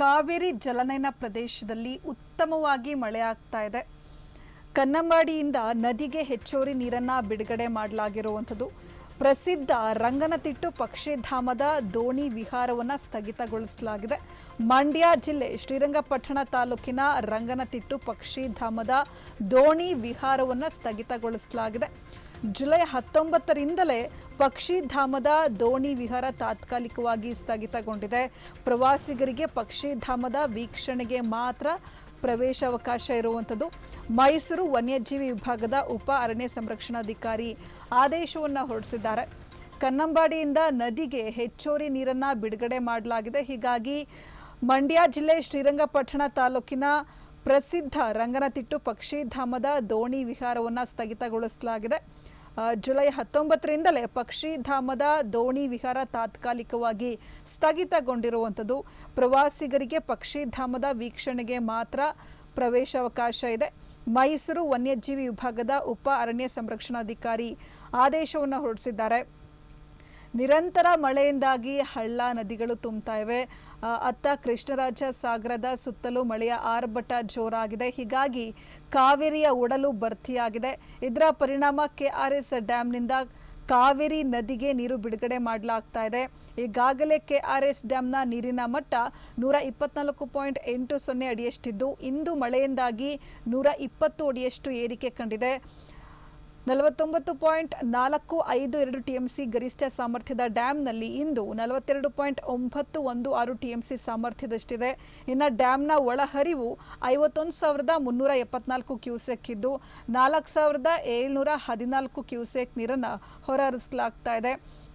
ಕಾವೇರಿ ಜಲನಯನ ಪ್ರದೇಶದಲ್ಲಿ ಉತ್ತಮವಾಗಿ ಮಳೆಯಾಗ್ತಾ ಇದೆ. ಕನ್ನಂಬಾಡಿಯಿಂದ ನದಿಗೆ ಹೆಚ್ಚುವರಿ ನೀರನ್ನ ಬಿಡುಗಡೆ ಮಾಡಲಾಗಿರುವಂಥದ್ದು. ಪ್ರಸಿದ್ಧ ರಂಗನತಿಟ್ಟು ಪಕ್ಷಿಧಾಮದ ದೋಣಿ ವಿಹಾರವನ್ನು ಸ್ಥಗಿತಗೊಳಿಸಲಾಗಿದೆ. ಮಂಡ್ಯ ಜಿಲ್ಲೆ ಶ್ರೀರಂಗಪಟ್ಟಣ ತಾಲೂಕಿನ ರಂಗನತಿಟ್ಟು ಪಕ್ಷಿಧಾಮದ ದೋಣಿ ವಿಹಾರವನ್ನು ಸ್ಥಗಿತಗೊಳಿಸಲಾಗಿದೆ. ಜುಲೈ 19ರಿಂದಲೇ ಪಕ್ಷಿಧಾಮದ ದೋಣಿ ವಿಹಾರ ತಾತ್ಕಾಲಿಕವಾಗಿ ಸ್ಥಗಿತಗೊಂಡಿದೆ. ಪ್ರವಾಸಿಗರಿಗೆ ಪಕ್ಷಿಧಾಮದ ವೀಕ್ಷಣೆಗೆ ಮಾತ್ರ ಪ್ರವೇಶಾವಕಾಶ ಇರುವಂಥದ್ದು. ಮೈಸೂರು ವನ್ಯಜೀವಿ ವಿಭಾಗದ ಉಪ ಅರಣ್ಯ ಸಂರಕ್ಷಣಾಧಿಕಾರಿ ಆದೇಶವನ್ನು ಹೊರಡಿಸಿದ್ದಾರೆ. ಕನ್ನಂಬಾಡಿಯಿಂದ ನದಿಗೆ ಹೆಚ್ಚುವರಿ ನೀರನ್ನು ಬಿಡುಗಡೆ ಮಾಡಲಾಗಿದೆ. ಹೀಗಾಗಿ ಮಂಡ್ಯ ಜಿಲ್ಲೆ ಶ್ರೀರಂಗಪಟ್ಟಣ ತಾಲೂಕಿನ ಪ್ರಸಿದ್ಧ ರಂಗನತಿಟ್ಟು ಪಕ್ಷಿಧಾಮದ ದೋಣಿ ವಿಹಾರವನ್ನು ಸ್ಥಗಿತಗೊಳಿಸಲಾಗಿದೆ. ಜುಲೈ 19ರಿಂದಲೇ ಪಕ್ಷಿಧಾಮದ ದೋಣಿ ವಿಹಾರ ತಾತ್ಕಾಲಿಕವಾಗಿ ಸ್ಥಗಿತಗೊಂಡಿರುವಂಥದ್ದು. ಪ್ರವಾಸಿಗರಿಗೆ ಪಕ್ಷಿಧಾಮದ ವೀಕ್ಷಣೆಗೆ ಮಾತ್ರ ಪ್ರವೇಶಾವಕಾಶ ಇದೆ. ಮೈಸೂರು ವನ್ಯಜೀವಿ ವಿಭಾಗದ ಉಪ ಅರಣ್ಯ ಸಂರಕ್ಷಣಾಧಿಕಾರಿ ಆದೇಶವನ್ನು ಹೊರಡಿಸಿದ್ದಾರೆ. ನಿರಂತರ ಮಳೆಯಿಂದಾಗಿ ಹಳ್ಳ ನದಿಗಳು ತುಂಬ್ತಾ ಇವೆ. ಅತ್ತ ಕೃಷ್ಣರಾಜ ಸಾಗರದ ಸುತ್ತಲೂ ಮಳೆಯ ಆರ್ಭಟ ಜೋರಾಗಿದೆ. ಹೀಗಾಗಿ ಕಾವೇರಿಯ ಒಡಲು ಭರ್ತಿಯಾಗಿದೆ. ಇದರ ಪರಿಣಾಮ KRS ಡ್ಯಾಂನಿಂದ ಕಾವೇರಿ ನದಿಗೆ ನೀರು ಬಿಡುಗಡೆ ಮಾಡಲಾಗ್ತಾ ಇದೆ. ಈಗಾಗಲೇ KRS ಡ್ಯಾಂನ ನೀರಿನ ಮಟ್ಟ 124.80 ಅಡಿಯಷ್ಟಿದ್ದು, ಇಂದು ಮಳೆಯಿಂದಾಗಿ 120 ಅಡಿಯಷ್ಟು ಏರಿಕೆ ಕಂಡಿದೆ. 49.452 TMC ಗರಿಷ್ಠ ಸಾಮರ್ಥ್ಯದ ಡ್ಯಾಂನಲ್ಲಿ ಇಂದು 42.916 TMC ಸಾಮರ್ಥ್ಯದಷ್ಟಿದೆ. ಇನ್ನು ಡ್ಯಾಂನ ಒಳಹರಿವು 51,374 ಕ್ಯೂಸೆಕ್ ಇದ್ದು 4,714 ಕ್ಯೂಸೆಕ್ ನೀರನ್ನು ಹೊರಹರಿಸಲಾಗ್ತಾ ಇದೆ.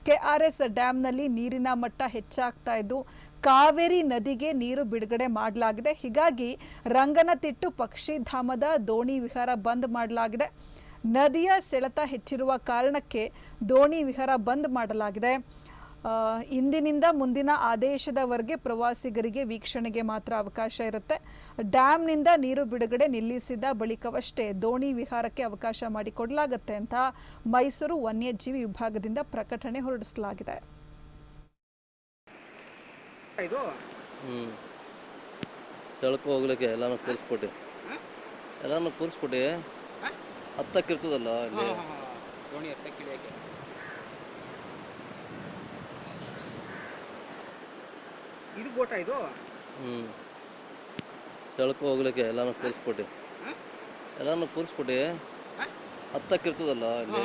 KRS ಡ್ಯಾಂನಲ್ಲಿ ನೀರಿನ ಮಟ್ಟ ಹೆಚ್ಚಾಗ್ತಾ ಇದ್ದು ಕಾವೇರಿ ನದಿಗೆ ನೀರು ಬಿಡುಗಡೆ ಮಾಡಲಾಗಿದೆ. ಹೀಗಾಗಿ ರಂಗನತಿಟ್ಟು ಪಕ್ಷಿಧಾಮದ ದೋಣಿ ವಿಹಾರ ಬಂದ್ ಮಾಡಲಾಗಿದೆ. ನದಿಯ ಸೆಳೆತ ಹೆಚ್ಚಿರುವ ಕಾರಣಕ್ಕೆ ದೋಣಿ ವಿಹಾರ ಬಂದ್ ಮಾಡಲಾಗಿದೆ. ಇಂದಿನಿಂದ ಮುಂದಿನ ಆದೇಶದವರೆಗೆ ಪ್ರವಾಸಿಗರಿಗೆ ವೀಕ್ಷಣೆಗೆ ಮಾತ್ರ ಅವಕಾಶ ಇರುತ್ತೆ. ಡ್ಯಾಂನಿಂದ ನೀರು ಬಿಡುಗಡೆ ನಿಲ್ಲಿಸಿದ ಬಳಿಕವಷ್ಟೇ ದೋಣಿ ವಿಹಾರಕ್ಕೆ ಅವಕಾಶ ಮಾಡಿಕೊಡಲಾಗುತ್ತೆ ಅಂತ ಮೈಸೂರು ವನ್ಯಜೀವಿ ವಿಭಾಗದಿಂದ ಪ್ರಕಟಣೆ ಹೊರಡಿಸಲಾಗಿದೆ. ಹೋಗ್ಲಿಕ್ಕೆ ಎಲ್ಲಾನು ಕೂರಿಸ್ಬಿಟ್ಟು ಹತ್ತಕ್ಕಿರ್ತದಲ್ಲ ಇಲ್ಲಿ ದೋಣಿ ಹತ್ತಕ್ಕಿಳಿಯಕ್ಕೆ ಇದು ಬೋಟ ಇದು ತೆಳಕು ಹೋಗ್ಲಿಕ್ಕೆ ಎಲ್ಲಾನು ಕೂರಿಸ್ಬಿಟ್ಟು ಹತ್ತಕ್ಕಿರ್ತದಲ್ಲ ಇಲ್ಲಿ